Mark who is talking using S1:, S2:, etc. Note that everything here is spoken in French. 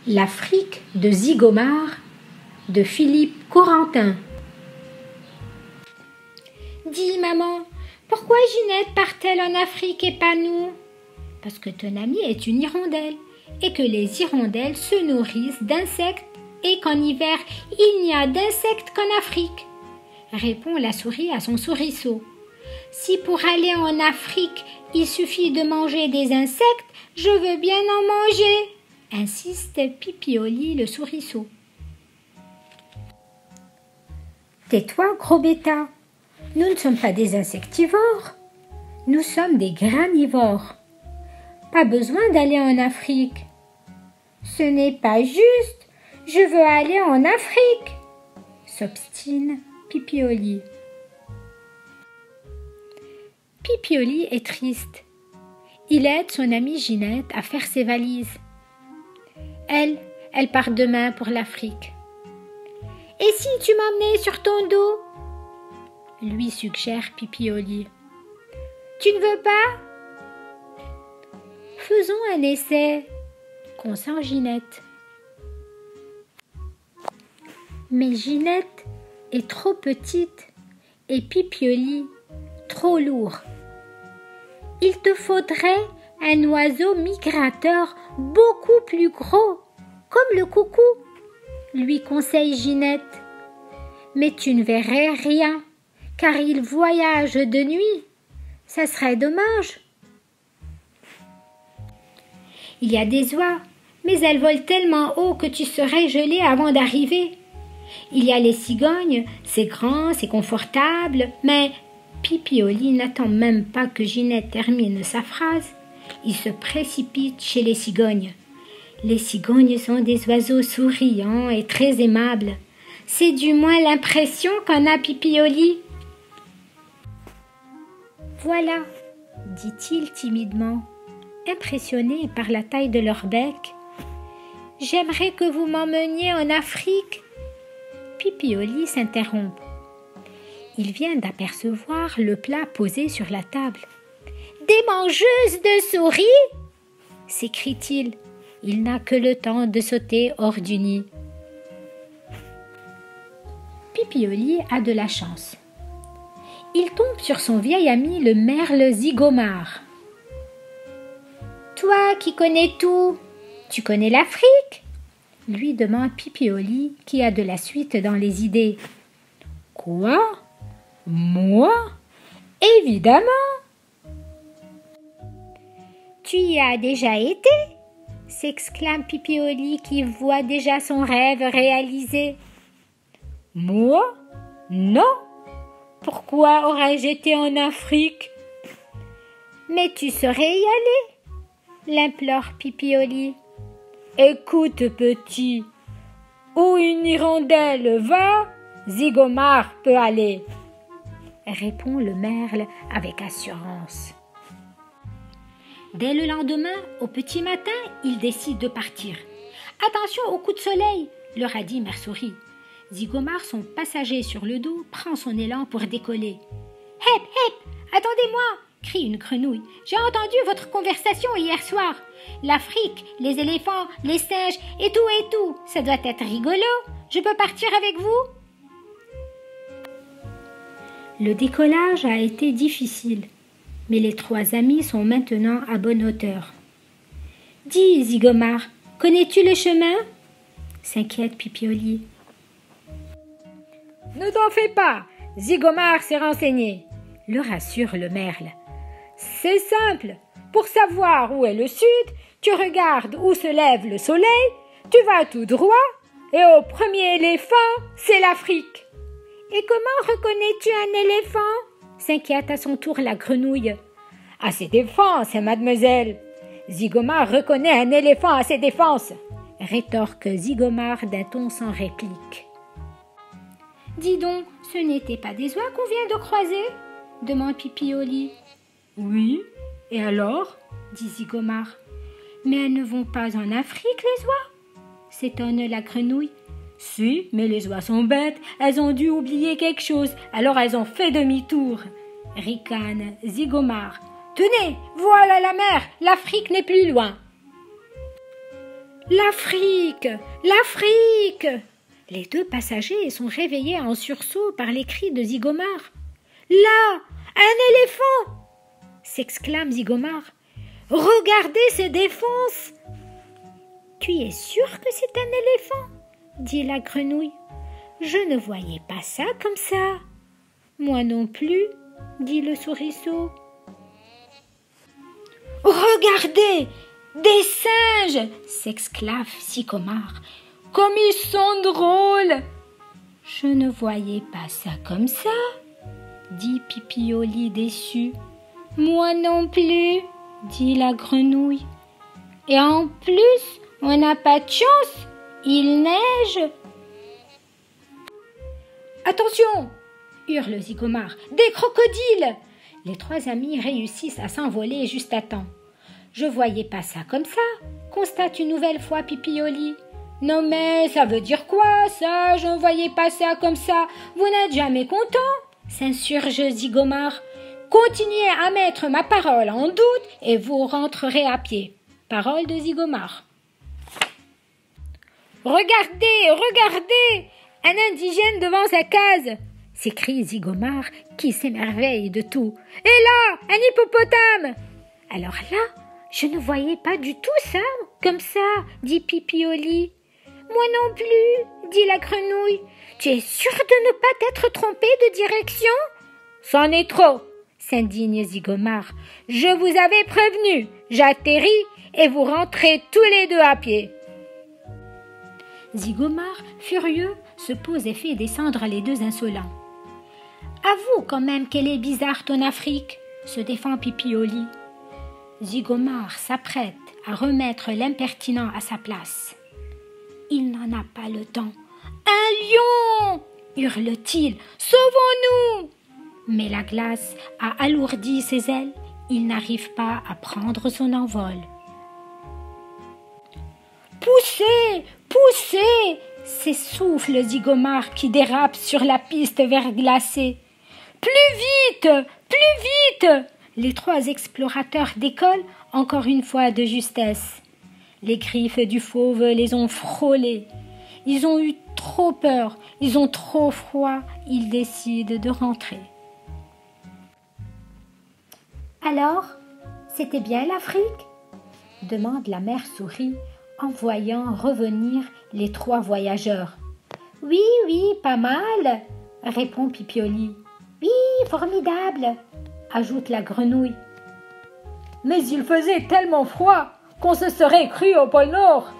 S1: L'Afrique de Zygomar de Philippe Corentin. Dis maman, pourquoi Ginette part-elle en Afrique et pas nous? Parce que ton amie est une hirondelle et que les hirondelles se nourrissent d'insectes et qu'en hiver il n'y a d'insectes qu'en Afrique, répond la souris à son souriceau. Si pour aller en Afrique il suffit de manger des insectes, je veux bien en manger, insiste Pipioli le souriceau. Tais-toi, gros bêta, nous ne sommes pas des insectivores, nous sommes des granivores. Pas besoin d'aller en Afrique. Ce n'est pas juste, je veux aller en Afrique, s'obstine Pipioli. Pipioli est triste. Il aide son amie Ginette à faire ses valises. Elle part demain pour l'Afrique. « Et si tu m'emmenais sur ton dos ?» lui suggère Pipioli. « Tu ne veux pas ?»« Faisons un essai, » consent Ginette. Mais Ginette est trop petite et Pipioli trop lourd. Il te faudrait un oiseau migrateur beaucoup plus gros, comme le coucou, lui conseille Ginette. Mais tu ne verrais rien, car il voyage de nuit. Ça serait dommage. Il y a des oies, mais elles volent tellement haut que tu serais gelé avant d'arriver. Il y a les cigognes, c'est grand, c'est confortable, mais Pipioli n'attend même pas que Ginette termine sa phrase. Il se précipite chez les cigognes. Les cigognes sont des oiseaux souriants et très aimables. C'est du moins l'impression qu'en a Pipioli. Voilà, dit-il timidement, impressionné par la taille de leur bec. J'aimerais que vous m'emmeniez en Afrique. Pipioli s'interrompt. Il vient d'apercevoir le plat posé sur la table. « Des mangeuses de souris !» s'écrie-t-il. Il n'a que le temps de sauter hors du nid. Pipioli a de la chance. Il tombe sur son vieil ami le merle Zygomar. « Toi qui connais tout, tu connais l'Afrique ?» lui demande Pipioli qui a de la suite dans les idées. « Quoi ? Moi ? Évidemment !»« Tu y as déjà été ?» s'exclame Pipioli qui voit déjà son rêve réalisé. « Moi ? Non ! Pourquoi aurais-je été en Afrique ?»« Mais tu saurais y aller !» l'implore Pipioli. « Écoute, petit, où une hirondelle va, Zygomar peut aller !» répond le merle avec assurance. Dès le lendemain, au petit matin, il décide de partir. « Attention au coup de soleil !» leur a dit Mère Souris. Zygomar, son passager sur le dos, prend son élan pour décoller. « Hep, hep, attendez-moi !» crie une grenouille. « J'ai entendu votre conversation hier soir. L'Afrique, les éléphants, les singes et tout, ça doit être rigolo. Je peux partir avec vous ?» Le décollage a été difficile, mais les trois amis sont maintenant à bonne hauteur. « Dis, Zygomar, connais-tu le chemin ?» s'inquiète Pipioli. « Ne t'en fais pas, Zygomar s'est renseigné, » le rassure le merle. « C'est simple, pour savoir où est le sud, tu regardes où se lève le soleil, tu vas tout droit, et au premier éléphant, c'est l'Afrique. » « Et comment reconnais-tu un éléphant ?» s'inquiète à son tour la grenouille. « À ses défenses, mademoiselle. Zygomar reconnaît un éléphant à ses défenses, » rétorque Zygomar d'un ton sans réplique. « Dis donc, ce n'étaient pas des oies qu'on vient de croiser ?» demande Pipioli. « Oui, et alors ?» dit Zygomar. « Mais elles ne vont pas en Afrique, les oies ?» s'étonne la grenouille. « Si, mais les oies sont bêtes, elles ont dû oublier quelque chose, alors elles ont fait demi-tour. » ricane Zygomar. « Tenez, voilà la mer, l'Afrique n'est plus loin. » L'Afrique! L'Afrique! Les deux passagers sont réveillés en sursaut par les cris de Zygomar. Là! Un éléphant! S'exclame Zygomar. Regardez ses défenses! Tu es sûr que c'est un éléphant? Dit la grenouille. Je ne voyais pas ça comme ça. Moi non plus, dit le souriceau. Regardez! Des singes! S'exclame Sycomare. Comme ils sont drôles! Je ne voyais pas ça comme ça, dit Pipioli déçu. Moi non plus, dit la grenouille. Et en plus, on n'a pas de chance, il neige. Attention! Hurle Zygomar. Des crocodiles! Les trois amis réussissent à s'envoler juste à temps. Je voyais pas ça comme ça, constate une nouvelle fois Pipioli. Non mais ça veut dire quoi ça? Je ne voyais pas ça comme ça. Vous n'êtes jamais content? S'insurge Zygomar. Continuez à mettre ma parole en doute et vous rentrerez à pied. Parole de Zygomar. Regardez, regardez! Un indigène devant sa case! S'écrie Zygomar qui s'émerveille de tout. Et là, un hippopotame! Alors là, je ne voyais pas du tout ça, comme ça, dit Pipioli. Moi non plus, dit la grenouille. Tu es sûr de ne pas t'être trompé de direction? C'en est trop, s'indigne Zygomar. Je vous avais prévenu, j'atterris et vous rentrez tous les deux à pied. Zygomar, furieux, se pose et fait descendre les deux insolents. Avoue quand même qu'elle est bizarre ton Afrique, se défend Pipioli. Zygomar s'apprête à remettre l'impertinent à sa place. Il n'en a pas le temps. Un lion! Hurle-t-il. Sauvons-nous! Mais la glace a alourdi ses ailes. Il n'arrive pas à prendre son envol. Poussez! Poussez! S'essouffle Zygomar qui dérape sur la piste verglacée. Plus vite! Plus vite! Les trois explorateurs décollent encore une fois de justesse. Les griffes du fauve les ont frôlés. Ils ont eu trop peur, ils ont trop froid, ils décident de rentrer. Alors, c'était bien l'Afrique? Demande la mère souris en voyant revenir les trois voyageurs. Oui, oui, pas mal, répond Pipioli. Oui, formidable, ajoute la grenouille. Mais il faisait tellement froid qu'on se serait cru au pôle Nord,